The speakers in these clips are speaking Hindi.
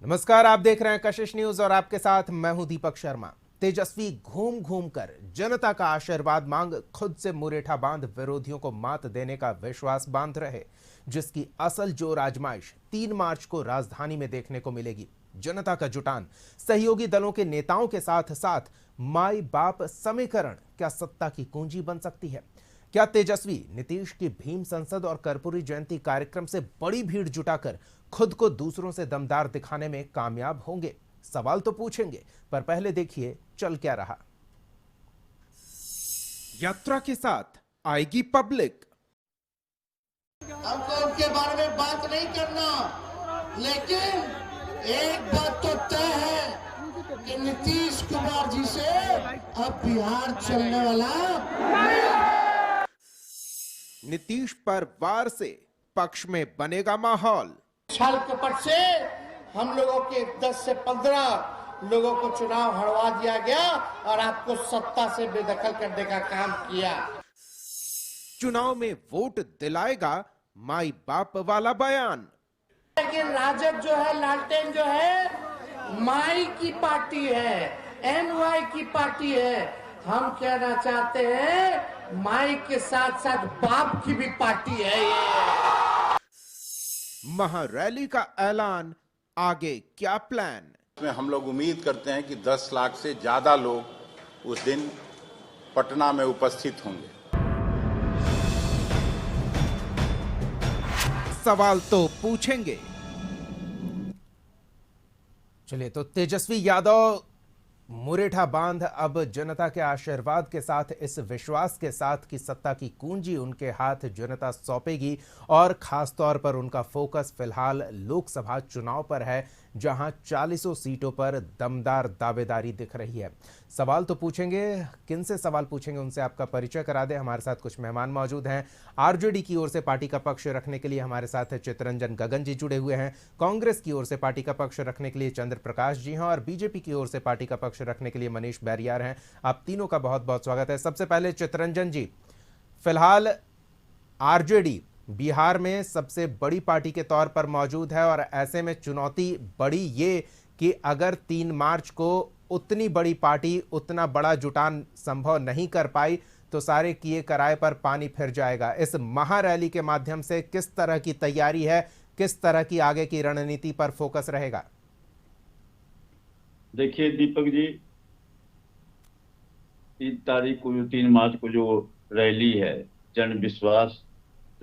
नमस्कार, आप देख रहे हैं कशिश न्यूज और आपके साथ मैं हूं दीपक शर्मा। तेजस्वी घूम घूम कर जनता का आशीर्वाद मांग खुद से मुरेठा बांध विरोधियों को मात देने का विश्वास बांध रहे, जिसकी असल जोर आजमाइश 3 मार्च को राजधानी में देखने को मिलेगी। जनता का जुटान, सहयोगी दलों के नेताओं के साथ साथ माई बाप समीकरण क्या सत्ता की कुंजी बन सकती है? क्या तेजस्वी नीतीश की भीम संसद और कर्पूरी जयंती कार्यक्रम से बड़ी भीड़ जुटाकर खुद को दूसरों से दमदार दिखाने में कामयाब होंगे? सवाल तो पूछेंगे, पर पहले देखिए चल क्या रहा। यात्रा के साथ आएगी पब्लिक। हमको उनके बारे में बात नहीं करना, लेकिन एक बात तो तय है कि नीतीश कुमार जी से अब बिहार चलने वाला। नीतीश पर वार से पक्ष में बनेगा माहौल। छल कपट से हम लोगों के 10 से 15 लोगों को चुनाव हरवा दिया गया और आपको सत्ता से बेदखल करने का काम किया। चुनाव में वोट दिलाएगा माई बाप वाला बयान। लेकिन राजद जो है, लालटेन जो है, माई की पार्टी है, एनवाई की पार्टी है। हम कहना चाहते हैं माई के साथ साथ बाप की भी पार्टी है ये। महारैली का ऐलान, आगे क्या प्लान? इसमें हम लोग उम्मीद करते हैं कि 10 लाख से ज्यादा लोग उस दिन पटना में उपस्थित होंगे। सवाल तो पूछेंगे। चलिए, तो तेजस्वी यादव मुरेठा बांध अब जनता के आशीर्वाद के साथ, इस विश्वास के साथ कि सत्ता की कुंजी उनके हाथ जनता सौंपेगी, और खास तौर पर उनका फोकस फिलहाल लोकसभा चुनाव पर है, जहां 40 सीटों पर दमदार दावेदारी दिख रही है। सवाल तो पूछेंगे, किनसे सवाल पूछेंगे उनसे आपका परिचय करा दे। हमारे साथ कुछ मेहमान मौजूद हैं। आरजेडी की ओर से पार्टी का पक्ष रखने के लिए हमारे साथ चितरंजन गगन जी जुड़े हुए हैं। कांग्रेस की ओर से पार्टी का पक्ष रखने के लिए चंद्र प्रकाश जी हैं, और बीजेपी की ओर से पार्टी का पक्ष रखने के लिए मनीष बैरियार हैं। आप तीनों का बहुत बहुत स्वागत है। सबसे पहले चितरंजन जी, फिलहाल आरजेडी बिहार में सबसे बड़ी पार्टी के तौर पर मौजूद है, और ऐसे में चुनौती बड़ी ये कि अगर 3 मार्च को उतनी बड़ी पार्टी उतना बड़ा जुटान संभव नहीं कर पाई तो सारे किए कराए पर पानी फिर जाएगा। इस महारैली के माध्यम से किस तरह की तैयारी है, किस तरह की आगे की रणनीति पर फोकस रहेगा? देखिए दीपक जी, 3 तारीख को, जो 3 मार्च को जो रैली है, जन विश्वास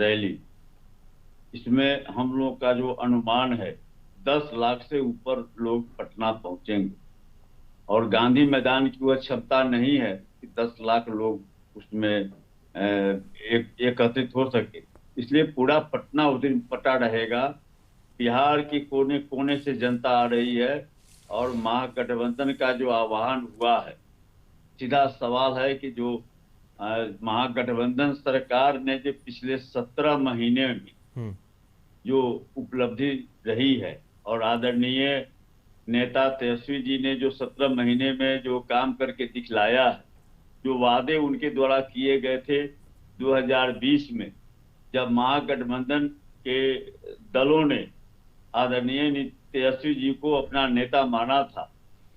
रैली, इसमें हम लोग का जो अनुमान है 10 लाख से ऊपर लोग पटना पहुंचेंगे, और गांधी मैदान की वह क्षमता नहीं है कि 10 लाख लोग उसमें एकत्रित हो सके। इसलिए पूरा पटना उस दिन पटा रहेगा। बिहार के कोने कोने से जनता आ रही है, और महागठबंधन का जो आह्वान हुआ है, सीधा सवाल है कि जो महागठबंधन सरकार ने जो पिछले 17 महीने में जो उपलब्धि रही है, और आदरणीय नेता तेजस्वी जी ने जो 17 महीने में जो काम करके दिखलाया है, जो वादे उनके द्वारा किए गए थे 2020 में, जब महागठबंधन के दलों ने आदरणीय तेजस्वी जी को अपना नेता माना था,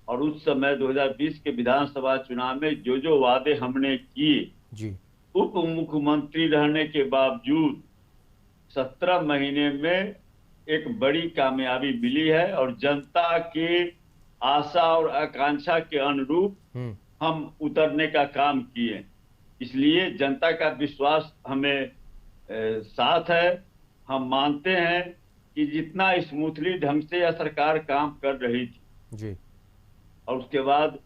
और उस समय 2020 के विधानसभा चुनाव में जो जो वादे हमने किए जी, उप मुख्यमंत्री रहने के बावजूद 17 महीने में एक बड़ी कामयाबी मिली है, और जनता के आशा और आकांक्षा के अनुरूप हम उतरने का काम किए। इसलिए जनता का विश्वास हमें साथ है। हम मानते हैं कि जितना स्मूथली ढंग से यह सरकार काम कर रही थी जी, और उसके बाद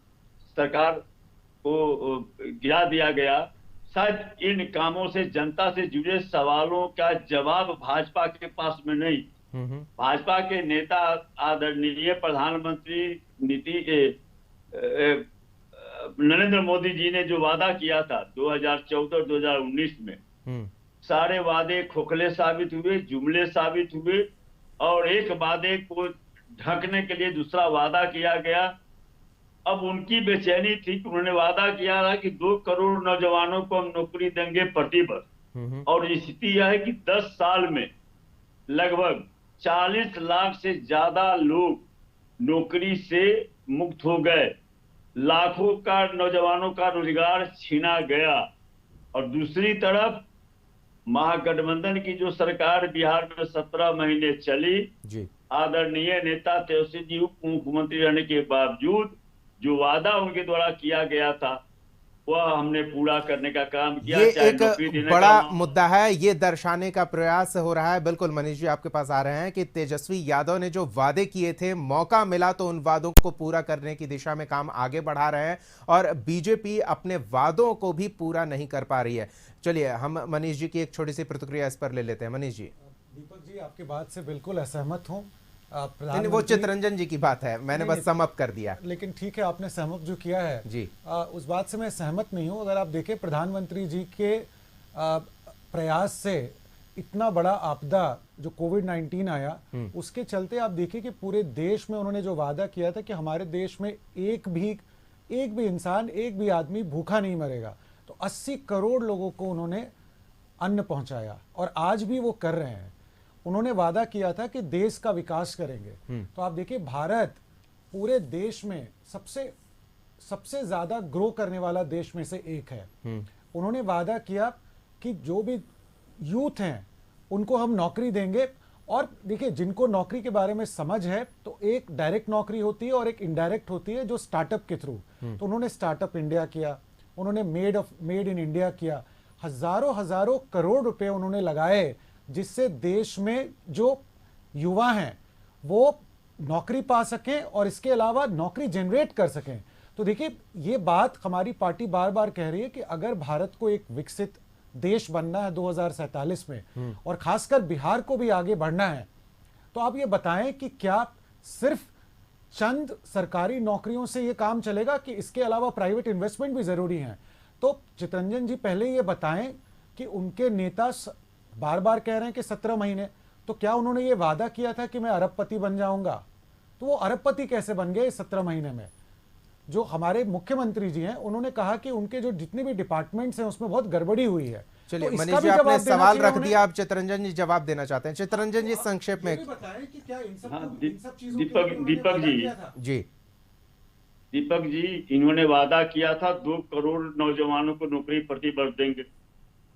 सरकार को गिरा दिया गया, शायद इन कामों से जनता से जुड़े सवालों का जवाब भाजपा के पास में नहीं। भाजपा के नेता आदरणीय प्रधानमंत्री नरेंद्र मोदी जी ने जो वादा किया था 2014-2019 में, सारे वादे खोखले साबित हुए, जुमले साबित हुए, और एक वादे को ढकने के लिए दूसरा वादा किया गया। अब उनकी बेचैनी थी कि उन्होंने वादा किया था कि 2 करोड़ नौजवानों को हम नौकरी देंगे प्रतिवर्ष, और स्थिति यह है कि 10 साल में लगभग 40 लाख से ज्यादा लोग नौकरी से मुक्त हो गए, लाखों का नौजवानों का रोजगार छीना गया। और दूसरी तरफ महागठबंधन की जो सरकार बिहार में 17 महीने चली, जी आदरणीय नेता तेजस्वी जी उप मुख्यमंत्री रहने के बावजूद जो वादा उनके द्वारा किया गया था वह हमने पूरा करने का काम किया। ये चाहे एक नौकरी देने बड़ा का मुद्दा है, ये दर्शाने का प्रयास हो रहा है। बिल्कुल मनीष जी आपके पास आ रहे हैं कि तेजस्वी यादव ने जो वादे किए थे, मौका मिला तो उन वादों को पूरा करने की दिशा में काम आगे बढ़ा रहे हैं और बीजेपी अपने वादों को भी पूरा नहीं कर पा रही है। चलिए हम मनीष जी की एक छोटी सी प्रतिक्रिया इस पर ले लेते हैं। मनीष जी। दीपक जी, आपकी बात से बिल्कुल असहमत हूँ। नहीं, वो चितरंजन जी की बात है, मैंने बस सम अप कर दिया। लेकिन ठीक है, आपने सहमत जो किया है जी उस बात से मैं सहमत नहीं हूँ। अगर आप देखें प्रधानमंत्री जी के प्रयास से इतना बड़ा आपदा जो कोविड-19 आया, उसके चलते आप देखिए कि पूरे देश में उन्होंने जो वादा किया था कि हमारे देश में एक भी इंसान, एक भी आदमी भूखा नहीं मरेगा, तो 80 करोड़ लोगों को उन्होंने अन्न पहुंचाया और आज भी वो कर रहे हैं। उन्होंने वादा किया था कि देश का विकास करेंगे। तो आप देखिए भारत पूरे देश में सबसे ज्यादा ग्रो करने वाला देश में से एक है। उन्होंने वादा किया कि जो भी यूथ हैं उनको हम नौकरी देंगे। और देखिए जिनको नौकरी के बारे में समझ है तो एक डायरेक्ट नौकरी होती है और एक इनडायरेक्ट होती है जो स्टार्टअप के थ्रू। तो उन्होंने स्टार्टअप इंडिया किया, उन्होंने मेड इन इंडिया किया, हजारों करोड़ रुपए उन्होंने लगाए जिससे देश में जो युवा हैं वो नौकरी पा सकें और इसके अलावा नौकरी जनरेट कर सकें। तो देखिए ये बात हमारी पार्टी बार बार कह रही है कि अगर भारत को एक विकसित देश बनना है 2047 में और खासकर बिहार को भी आगे बढ़ना है, तो आप ये बताएं कि क्या सिर्फ चंद सरकारी नौकरियों से ये काम चलेगा कि इसके अलावा प्राइवेट इन्वेस्टमेंट भी जरूरी है। तो चितरंजन जी पहले ये बताएं कि उनके नेता बार बार कह रहे हैं कि 17 महीने, तो क्या उन्होंने ये वादा किया था कि मैं अरबपति बन जाऊंगा? तो वो अरबपति कैसे बन गए 17 महीने में? जो हमारे मुख्यमंत्री जी हैं उन्होंने कहा कि उनके जो जितने भी डिपार्टमेंट्स हैं उसमें बहुत गड़बड़ी हुई है। चलिए तो मनीष जी आपने सवाल रख दिया, आप चितरंजन जी जवाब देना चाहते हैं। चितरंजन जी संक्षेप में बताएं कि क्या इन सब चीजों दीपक जी दीपक जी इन्होंने वादा किया था 2 करोड़ नौजवानों को नौकरी प्रति वर्ष देंगे,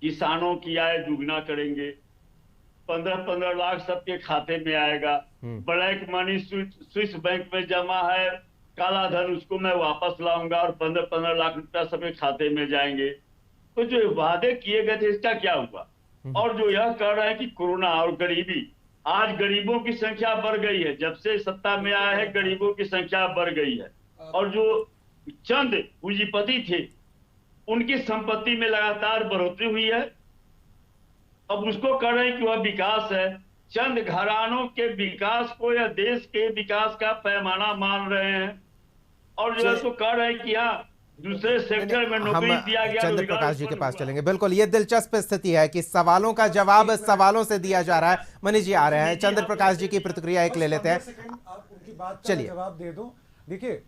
किसानों की आय दुगना करेंगे, 15-15 लाख सबके खाते में आएगा, ब्लैक मनी स्विस बैंक में जमा है, काला धन उसको मैं वापस लाऊंगा और 15-15 लाख रुपया सबके खाते में जाएंगे। तो जो वादे किए गए थे इसका क्या हुआ? और जो यह कह रहे हैं कि कोरोना और गरीबी, आज गरीबों की संख्या बढ़ गई है, जब से सत्ता में आया है गरीबों की संख्या बढ़ गई है। और जो चंद पूंजीपति थे उनकी संपत्ति में लगातार बढ़ोतरी हुई है। अब उसको कह रहे हैं कि वह विकास है, चंद घरानों के विकास को या देश के विकास का पैमाना मान रहे हैं। और जो है तो कह रहे हैं कि हाँ दूसरे सेक्टर में नौकरी दिया गया। चंद्र प्रकाश जी के पास चलेंगे। बिल्कुल ये दिलचस्प स्थिति है कि सवालों का जवाब सवालों से दिया जा रहा है। मनीष जी आ रहे हैं, चंद्र प्रकाश जी की प्रतिक्रिया एक ले लेते हैं। उनकी बात का जवाब दे दूं। देखिए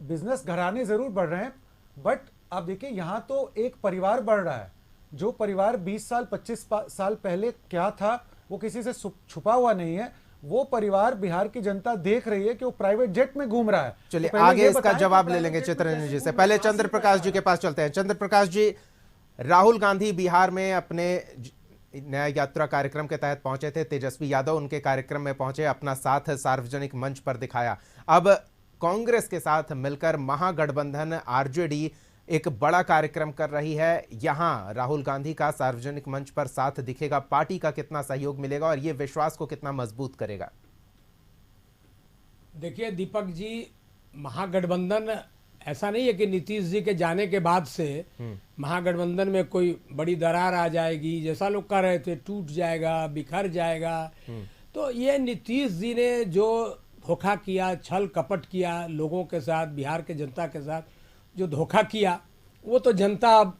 बिजनेस घराने जरूर बढ़ रहे हैं, बट आप देखिए यहाँ तो एक परिवार बढ़ रहा है। जो परिवार 20 साल 25 साल पहले क्या था वो किसी से छुपा हुआ नहीं है। वो परिवार बिहार की जनता देख रही है कि वो प्राइवेट जेट में घूम रहा है। चलिए आगे इसका जवाब ले लेंगे चितरंजन जी से। पहले चंद्र प्रकाश जी के पास चलते हैं। चंद्र प्रकाश जी, राहुल गांधी बिहार में अपने नया यात्रा कार्यक्रम के तहत पहुंचे थे, तेजस्वी यादव उनके कार्यक्रम में पहुंचे, अपना साथ सार्वजनिक मंच पर दिखाया। अब कांग्रेस के साथ मिलकर महागठबंधन आरजेडी एक बड़ा कार्यक्रम कर रही है। यहां राहुल गांधी का सार्वजनिक मंच पर साथ दिखेगा, पार्टी का कितना सहयोग मिलेगा और यह विश्वास को कितना मजबूत करेगा? देखिए दीपक जी, महागठबंधन ऐसा नहीं है कि नीतीश जी के जाने के बाद से महागठबंधन में कोई बड़ी दरार आ जाएगी, जैसा लोग कह रहे थे टूट जाएगा, बिखर जाएगा। तो ये नीतीश जी ने जो धोखा किया, छल कपट किया लोगों के साथ, बिहार के जनता के साथ जो धोखा किया, वो तो जनता अब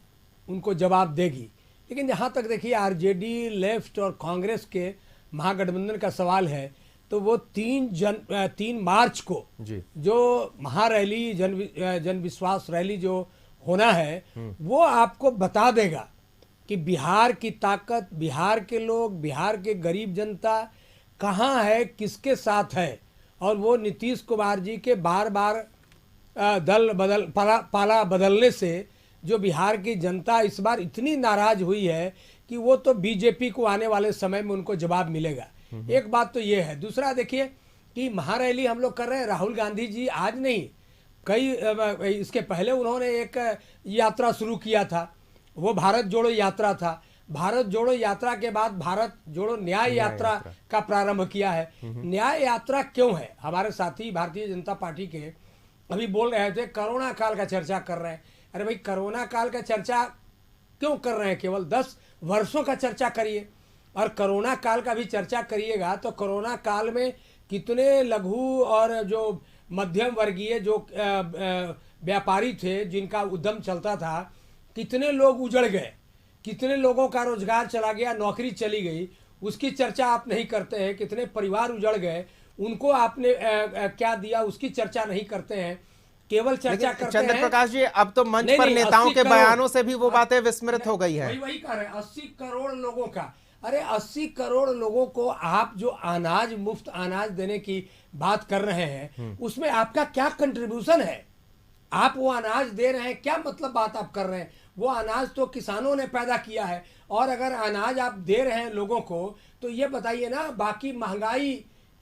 उनको जवाब देगी। लेकिन जहाँ तक देखिए आरजेडी, लेफ्ट और कांग्रेस के महागठबंधन का सवाल है, तो वो 3 मार्च को जो महारैली, जन विश्वास रैली जो होना है, वो आपको बता देगा कि बिहार की ताकत, बिहार के लोग, बिहार के गरीब जनता कहाँ है, किसके साथ है और वो नीतीश कुमार जी के बार बार पाला बदलने से जो बिहार की जनता इस बार इतनी नाराज हुई है कि वो तो बीजेपी को आने वाले समय में उनको जवाब मिलेगा। एक बात तो ये है। दूसरा देखिए कि महारैली हम लोग कर रहे हैं, राहुल गांधी जी आज नहीं, कई इसके पहले उन्होंने एक यात्रा शुरू किया था, वो भारत जोड़ो यात्रा था। भारत जोड़ो यात्रा के बाद भारत जोड़ो न्याय यात्रा का प्रारंभ किया है। न्याय यात्रा क्यों है? हमारे साथी भारतीय जनता पार्टी के अभी बोल रहे थे कोरोना काल का चर्चा कर रहे हैं। अरे भाई, कोरोना काल का चर्चा क्यों कर रहे हैं? केवल 10 वर्षों का चर्चा करिए, और कोरोना काल का भी चर्चा करिएगा तो कोरोना काल में कितने लघु और जो मध्यम वर्गीय जो व्यापारी थे जिनका उद्यम चलता था, कितने लोग उजड़ गए, कितने लोगों का रोजगार चला गया, नौकरी चली गई, उसकी चर्चा आप नहीं करते हैं। कितने परिवार उजड़ गए, उनको आपने क्या दिया, उसकी चर्चा नहीं करते हैं। केवल चर्चा करते हैं। चंद्र प्रकाश जी, अब तो मंच पर नेताओं के बयानों से भी वो बातें विस्मृत हो गई है। वही कह रहे हैं, 80 करोड़ लोगों का। अरे 80 करोड़ लोगों को आप जो अनाज, मुफ्त अनाज देने की बात कर रहे हैं, उसमें आपका क्या कंट्रीब्यूशन है? आप वो अनाज दे रहे हैं, क्या मतलब बात आप कर रहे हैं? वो अनाज तो किसानों ने पैदा किया है, और अगर अनाज आप दे रहे हैं लोगों को, तो ये बताइए ना, बाकी महंगाई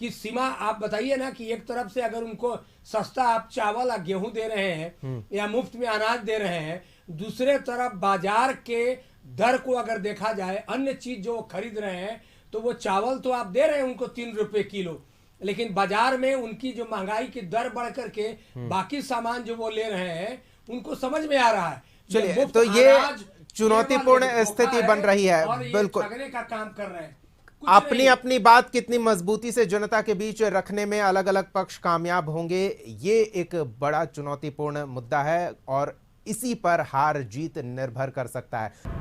की सीमा आप बताइए ना, कि एक तरफ से अगर उनको सस्ता आप चावल या गेहूं दे रहे हैं या मुफ्त में अनाज दे रहे हैं, दूसरे तरफ बाजार के दर को अगर देखा जाए, अन्य चीज जो खरीद रहे हैं, तो वो चावल तो आप दे रहे हैं उनको 3 रुपए किलो, लेकिन बाजार में उनकी जो महंगाई की दर बढ़ करके बाकी सामान जो वो ले रहे हैं, उनको समझ में आ रहा है। चलिए, तो ये चुनौतीपूर्ण स्थिति बन रही है। बिल्कुल, ठगने का काम कर रहे हैं। अपनी अपनी बात कितनी मजबूती से जनता के बीच रखने में अलग अलग पक्ष कामयाब होंगे, ये एक बड़ा चुनौतीपूर्ण मुद्दा है, और इसी पर हार जीत निर्भर कर सकता है।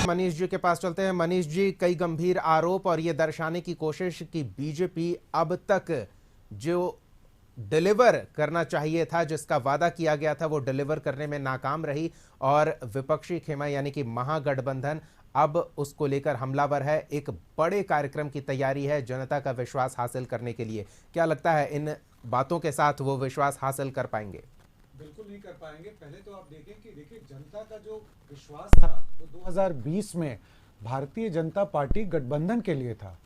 मनीष जी के पास चलते हैं। मनीष जी, कई गंभीर आरोप और ये दर्शाने की कोशिश कि बीजेपी अब तक जो डिलीवर करना चाहिए था, जिसका वादा किया गया था, वो डिलीवर करने में नाकाम रही, और विपक्षी खेमा यानी कि महागठबंधन अब उसको लेकर हमलावर है। एक बड़े कार्यक्रम की तैयारी है जनता का विश्वास हासिल करने के लिए। क्या लगता है इन बातों के साथ वो विश्वास हासिल कर पाएंगे? बिल्कुल नहीं कर पाएंगे। पहले तो आप देखें कि जनता का जो विश्वास था वो 2020 में भारतीय जनता पार्टी गठबंधन के लिए था।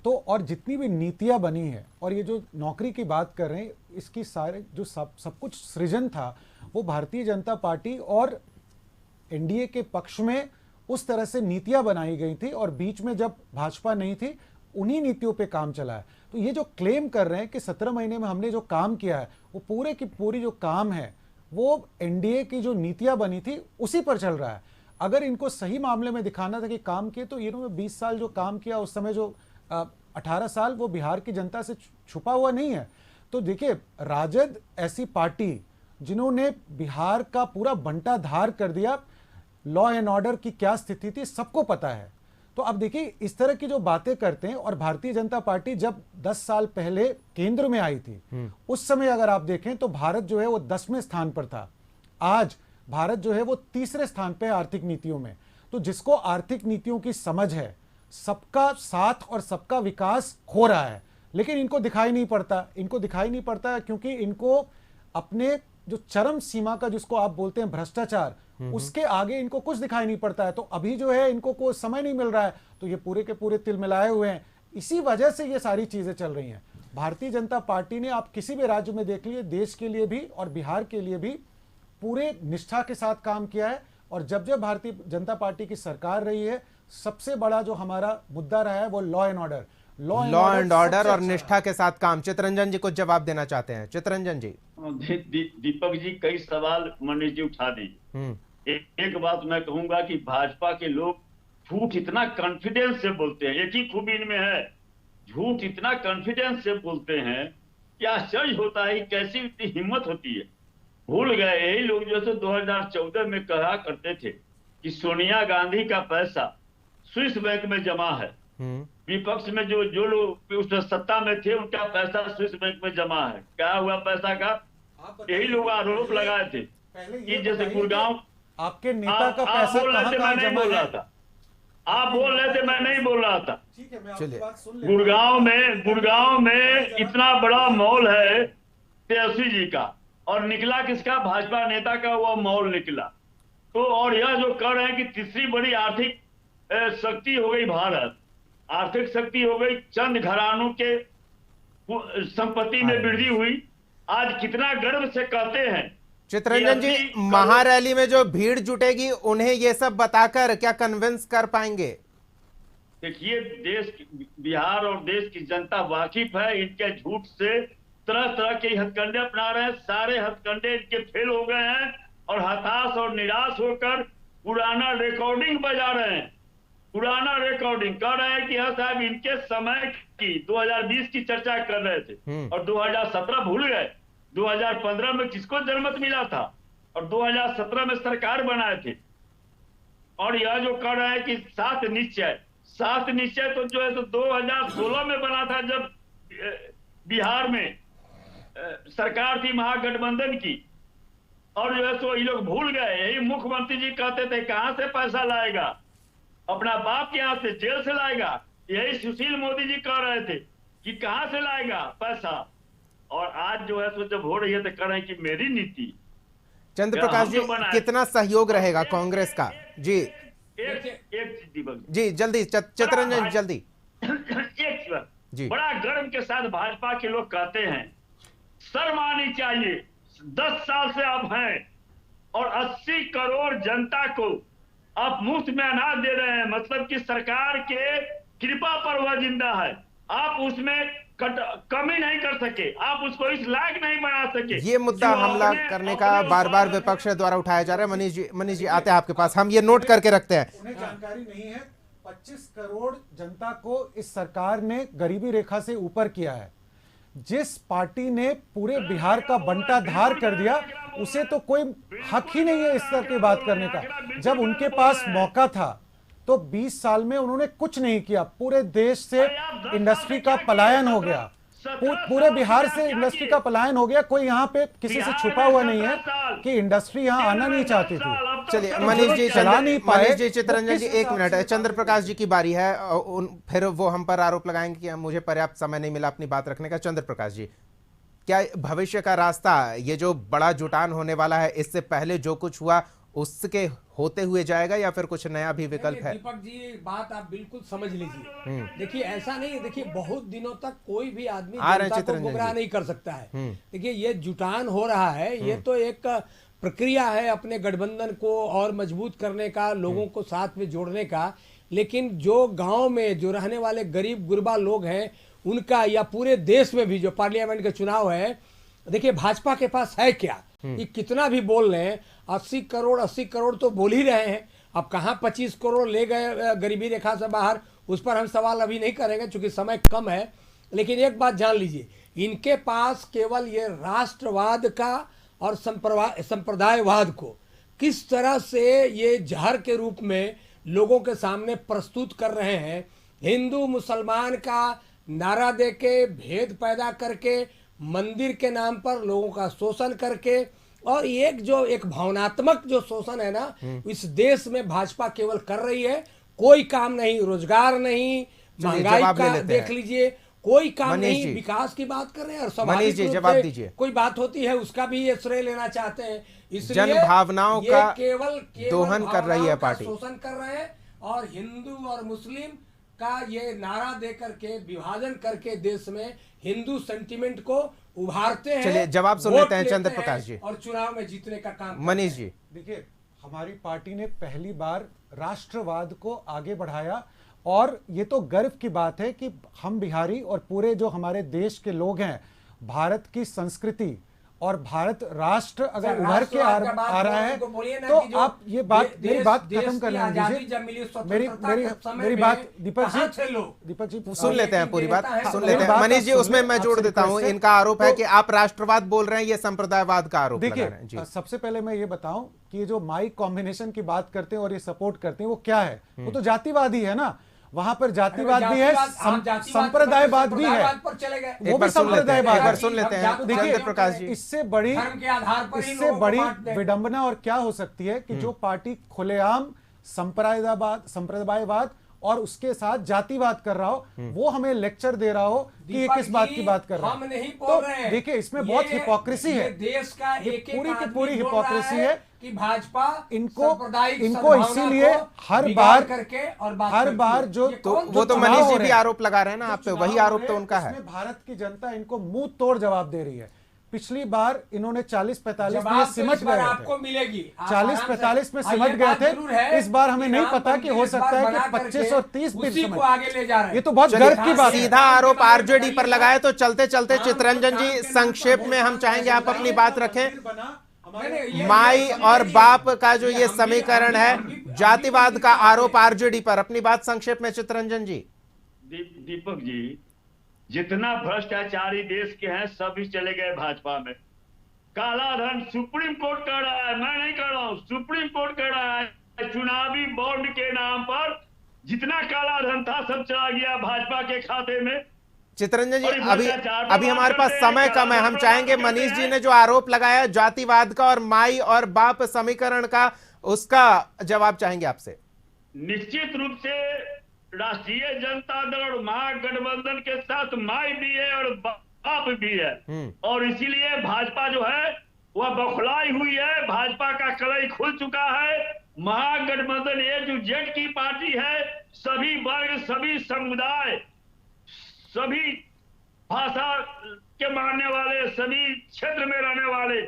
तो और जितनी भी नीतियां बनी है, और ये जो नौकरी की बात कर रहे हैं, इसकी सारे जो सब कुछ सृजन था, वो भारतीय जनता पार्टी और एनडीए के पक्ष में उस तरह से नीतियां बनाई गई थी, और बीच में जब भाजपा नहीं थी, उन्हीं नीतियों पे काम चला है। तो ये जो क्लेम कर रहे हैं कि 17 महीने में हमने जो काम किया है, वो पूरे की पूरी जो काम है वो एनडीए की जो नीतियां बनी थी उसी पर चल रहा है। अगर इनको सही मामले में दिखाना था कि काम किए, तो इन्होंने 20 साल जो काम किया, उस समय जो 18 साल वो बिहार की जनता से छुपा हुआ नहीं है। तो देखिए, राजद ऐसी पार्टी जिन्होंने बिहार का पूरा बंटाधार कर दिया, लॉ एंड ऑर्डर की क्या स्थिति थी सबको पता है। तो अब देखिए, इस तरह की जो बातें करते हैं, और भारतीय जनता पार्टी जब 10 साल पहले केंद्र में आई थी, उस समय अगर आप देखें तो भारत जो है वो 10वें स्थान पर था। आज भारत जो है वो 3रे स्थान पे आर्थिक नीतियों में। तो जिसको आर्थिक नीतियों की समझ है, सबका साथ और सबका विकास हो रहा है, लेकिन इनको दिखाई नहीं पड़ता। इनको दिखाई नहीं पड़ता क्योंकि इनको अपने जो चरम सीमा का, जिसको आप बोलते हैं भ्रष्टाचार, उसके आगे इनको कुछ दिखाई नहीं पड़ता है। तो अभी जो है इनको कोई समय नहीं मिल रहा है, तो ये पूरे के पूरे तिलमिलाए हुए हैं। इसी वजह से ये सारी चीजें चल रही हैं। भारतीय जनता पार्टी ने, आप किसी भी राज्य में देख लिए, देश के लिए भी और बिहार के लिए भी पूरे निष्ठा के साथ काम किया है। और जब जब भारतीय जनता पार्टी की सरकार रही है, सबसे बड़ा जो हमारा मुद्दा रहा है वो law and order. Law and order और निष्ठा के साथ काम। चितरंजन जी को जवाब देना चाहते हैं। चितरंजन जी। दीपक जी कई सवाल मनीष जी उठा दी। एक बात मैं कहूंगा कि भाजपा के लोग झूठ इतना कॉन्फिडेंस से बोलते हैं, एक ही खूबी इनमें है, झूठ इतना कॉन्फिडेंस से बोलते हैं कि आश्चर्य होता है कैसी इतनी हिम्मत होती है। भूल गए यही लोग जैसे 2014 में कहा करते थे कि सोनिया गांधी का पैसा स्विस बैंक में जमा है। विपक्ष में जो लोग उस सत्ता में थे, उनका पैसा स्विस बैंक में जमा है। क्या हुआ पैसा का? यही लोग आरोप लगाए थे कि जैसे गुड़गांव आपके नेता का पैसा कहां जमा है? आप बोल रहे थे, मैं नहीं बोल रहा था। ठीक है, मैं आपकी चलिए। बात सुन ले। गुड़गांव में इतना बड़ा मॉल है तेजस्वी जी का, और निकला किसका? भाजपा नेता का वो मॉल निकला। तो और यह जो कर रहे हैं कि तीसरी बड़ी आर्थिक शक्ति हो गई भारत, आर्थिक शक्ति हो गई, चंद घरानों के संपत्ति में वृद्धि हुई। आज कितना गर्व से कहते हैं। चितरंजन जी, महारैली में जो भीड़ जुटेगी उन्हें ये सब बताकर क्या कन्विंस कर पाएंगे? देखिए, बिहार और देश की जनता वाकिफ है इनके झूठ से। तरह तरह के हथकंडे अपना रहे हैं, सारे हथकंडे इनके फेल हो गए हैं और हताश और निराश होकर पुराना रिकॉर्डिंग बजा रहे हैं। पुराना रिकॉर्डिंग कर रहे हैं कि हाँ साहब, इनके समय की 2020 की चर्चा कर रहे थे और 2017 भूल गए। 2015 में किसको जनमत मिला था और 2017 में सरकार बनाए थे। और यह जो कर रहा है कि 7 निश्चय तो जो है तो 2016 में बना था, जब बिहार में सरकार थी महागठबंधन की। और जो है तो ये लोग भूल गए। यही मुख्यमंत्री जी कहते थे कहां से पैसा लाएगा, अपना बाप के यहाँ से, जेल से लाएगा। यही सुशील मोदी जी कह रहे थे कि कहां से लाएगा पैसा। और आज जो है तो जब हो रही है तो कह रहे हैं कि मेरी नीति। चंद्र प्रकाश जी, कितना सहयोग रहेगा कांग्रेस का? जी एक दीपक जी, जल्दी चितरंजन जल्दी। एक जी। बड़ा गर्व के साथ भाजपा के लोग कहते हैं शर्म आनी चाहिए, 10 साल से आप हैं और 80 करोड़ जनता को आप मुफ्त में अनाज दे रहे हैं। मतलब कि सरकार के कृपा पर वह जिंदा है। आप उसमें कमी नहीं कर सके, आप उसको इस लायक नहीं बना सके। ये मुद्दा हमला करने का बार बार विपक्ष द्वारा उठाया जा रहा है। मनीष जी आते हैं आपके पास, हम ये नोट करके रखते हैं। उन्हें जानकारी नहीं है 25 करोड़ जनता को इस सरकार ने गरीबी रेखा से ऊपर किया है। जिस पार्टी ने पूरे बिहार का बंटा धार कर दिया, उसे तो कोई हक ही नहीं है इस तरह की बात करने का। जब उनके पास मौका था तो 20 साल में उन्होंने कुछ नहीं किया। पूरे देश से इंडस्ट्री का पलायन हो गया, पूरे बिहार से इंडस्ट्री का पलायन हो गया। कोई यहाँ पे किसी से छुपा हुआ नहीं है कि इंडस्ट्री यहाँ आना नहीं चाहती थी। चलिए मनीष जी, चला नहीं पाए। मनीष जी, चितरंजन जी, एक मिनट है। चंद्र प्रकाश जी की बारी है, फिर वो हम पर आरोप लगाएंगे कि मुझे पर्याप्त समय नहीं मिला अपनी बात रखने का। चंद्र प्रकाश जी, क्या भविष्य का रास्ता, ये जो बड़ा जुटान होने वाला है, इससे पहले जो कुछ हुआ उसके होते हुए जाएगा या फिर कुछ नया भी विकल्प है? दीपक जी, बात आप बिल्कुल समझ लीजिए। देखिए, ऐसा नहीं है। देखिए, बहुत दिनों तक कोई भी आदमी जनता को गुमराह नहीं कर सकता है। देखिए, ये जुटान हो रहा है, ये तो एक प्रक्रिया है अपने गठबंधन को और मजबूत करने का, लोगों को साथ में जोड़ने का। लेकिन जो गांव में जो रहने वाले गरीब गुरबा लोग हैं उनका, या पूरे देश में भी जो पार्लियामेंट के चुनाव है, देखिए भाजपा के पास है क्या? ये कितना भी बोल रहे हैं, 80 करोड़ तो बोल ही रहे हैं। अब कहाँ 25 करोड़ ले गए गरीबी रेखा से बाहर, उस पर हम सवाल अभी नहीं करेंगे क्योंकि समय कम है। लेकिन एक बात जान लीजिए, इनके पास केवल ये राष्ट्रवाद का और संप्रदायवाद को किस तरह से ये जहर के रूप में लोगों के सामने प्रस्तुत कर रहे हैं। हिंदू मुसलमान का नारा देके, भेद पैदा करके, मंदिर के नाम पर लोगों का शोषण करके, और एक भावनात्मक जो शोषण है ना, इस देश में भाजपा केवल कर रही है। कोई काम नहीं, रोजगार नहीं, महंगाई का देख लीजिए, कोई काम नहीं, विकास की बात कर रहे हैं। और स्वाभाविक रूप से कोई बात होती है उसका भी ये श्रेय लेना चाहते हैं। इसलिए जन भावनाओं का केवल दोहन कर रही है पार्टी, शोषण कर रहे हैं और हिंदू और मुस्लिम का ये नारा दे करके, विभाजन करके देश में हिंदू सेंटिमेंट को उभारते हैं। चलिए जवाब सुन लेते हैं चंद्र प्रकाश जी और चुनाव में जीतने का काम। मनीष जी, देखिए, हमारी पार्टी ने पहली बार राष्ट्रवाद को आगे बढ़ाया और ये तो गर्व की बात है कि हम बिहारी और पूरे जो हमारे देश के लोग हैं, भारत की संस्कृति और भारत राष्ट्र अगर उभर के आ रहा है तो आप ये बात, मेरी बात खत्म कर लीजिए। मेरी बात दीपक जी सुन लेते हैं, पूरी बात सुन लेते हैं। मनीष जी, उसमें मैं जोड़ देता हूं, इनका आरोप है कि आप राष्ट्रवाद बोल रहे हैं, ये संप्रदायवाद का आरोप लगा रहे हैं। देखिए, सबसे पहले मैं ये बताऊं कि ये जो माइक कॉम्बिनेशन की बात करते हैं और ये सपोर्ट करते हैं, वो क्या है? वो तो जातिवाद ही है ना। वहां पर जातिवाद भी है, संप्रदायवाद भी है, वो भी संप्रदायवाद। सुन लेते हैं चंद्र प्रकाश जी। इससे बड़ी विडंबना और क्या हो सकती है कि जो पार्टी खुलेआम संप्रदायवाद और उसके साथ जातिवाद कर रहा हो, वो हमें लेक्चर दे रहा हो कि ये किस बात की बात कर रहा है। हम नहीं बोल रहे हैं। देखिए इसमें बहुत हिपोक्रेसी है, देश का एक पूरी की पूरी हिपोक्रेसी है कि भाजपा इनको इसीलिए हर बार जो तो वो तो मनीष जी भी आरोप लगा रहे हैं ना आप पे, वही आरोप तो उनका है। भारत की जनता इनको मुंह तोड़ जवाब दे रही है। पिछली बार इन्होंने 40-45 में सिमट गए, आपको मिलेगी 40-45 में सिमट गए थे। इस बार हमें नहीं पता कि हो सकता है कि 25 और 30 भी आगे ले जा रहे हैं। ये तो बहुत गर्व की बात है। सीधा आरोप आरजेडी पर लगाए तो चलते चलते चितरंजन जी संक्षेप में हम चाहेंगे आप अपनी बात रखें। माई और बाप का जो ये समीकरण है, जातिवाद का आरोप आरजेडी पर, अपनी बात संक्षेप में चितरंजन जी। दीपक जी, जितना भ्रष्टाचारी देश के हैं सभी चले गए भाजपा में। काला धन सुप्रीम कोर्ट कह रहा है, मैं नहीं कह रहा हूं, सुप्रीम कोर्ट कह रहा है चुनावी बॉन्ड के नाम पर जितना काला धन था सब चला गया भाजपा के खाते में। चितरंजन जी अभी हमारे पास समय कम है, हम चाहेंगे मनीष जी ने जो आरोप लगाया जातिवाद का और माई और बाप समीकरण का, उसका जवाब चाहेंगे आपसे। निश्चित रूप से राष्ट्रीय जनता दल और महागठबंधन के साथ माई भी है और बाप भी है, और इसीलिए भाजपा जो है वह बौखलाई हुई है। भाजपा का कलई खुल चुका है। महागठबंधन A-Z की पार्टी है। सभी वर्ग, सभी समुदाय, सभी भाषा के मानने वाले, सभी क्षेत्र में रहने वाले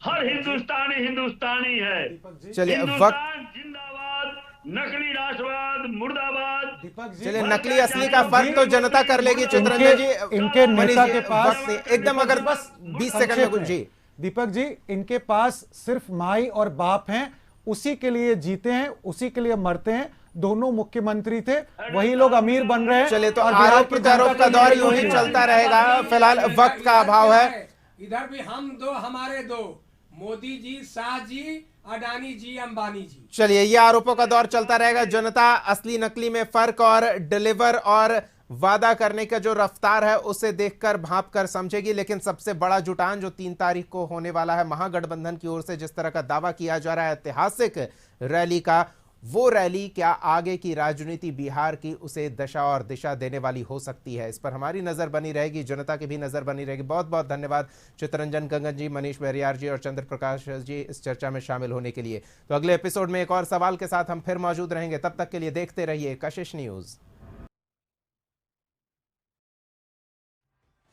हर हिंदुस्तानी है। चलिए हिंदुस्तान जिंदाबाद, नकली राष्ट्रवाद मुर्दाबाद। चलिए नकली असली का फर्क तो जनता कर लेगी। चितरंजन जी इनके नेता के पास एकदम, अगर बस 20 सेकंड में कुछ जी। दीपक जी, इनके पास सिर्फ माई और बाप हैं, उसी के लिए जीते हैं, उसी के लिए मरते हैं। दोनों मुख्यमंत्री थे, वही लोग अमीर बन रहे हैं। चलिए तो आरोप प्रत्यारोप का दौर यूं ही चलता रहेगा, फिलहाल वक्त का अभाव है। इधर भी हम दो हमारे दो, मोदी जी, शाह जी, अडानी जी, अंबानी जी। चलिए ये आरोपों का दौर चलता रहेगा। जनता असली नकली में फर्क और डिलीवर और वादा करने का जो रफ्तार है उसे देखकर भांप कर समझेगी। लेकिन सबसे बड़ा जुटान जो 3 तारीख को होने वाला है, महागठबंधन की ओर से जिस तरह का दावा किया जा रहा है ऐतिहासिक रैली का, वो रैली क्या आगे की राजनीति बिहार की उसे दशा और दिशा देने वाली हो सकती है, इस पर हमारी नजर बनी रहेगी, जनता की भी नजर बनी रहेगी। बहुत बहुत धन्यवाद चितरंजन गंगन जी, मनीष बरियार जी और चंद्र प्रकाश जी इस चर्चा में शामिल होने के लिए। तो अगले एपिसोड में एक और सवाल के साथ हम फिर मौजूद रहेंगे। तब तक के लिए देखते रहिए कशिश न्यूज।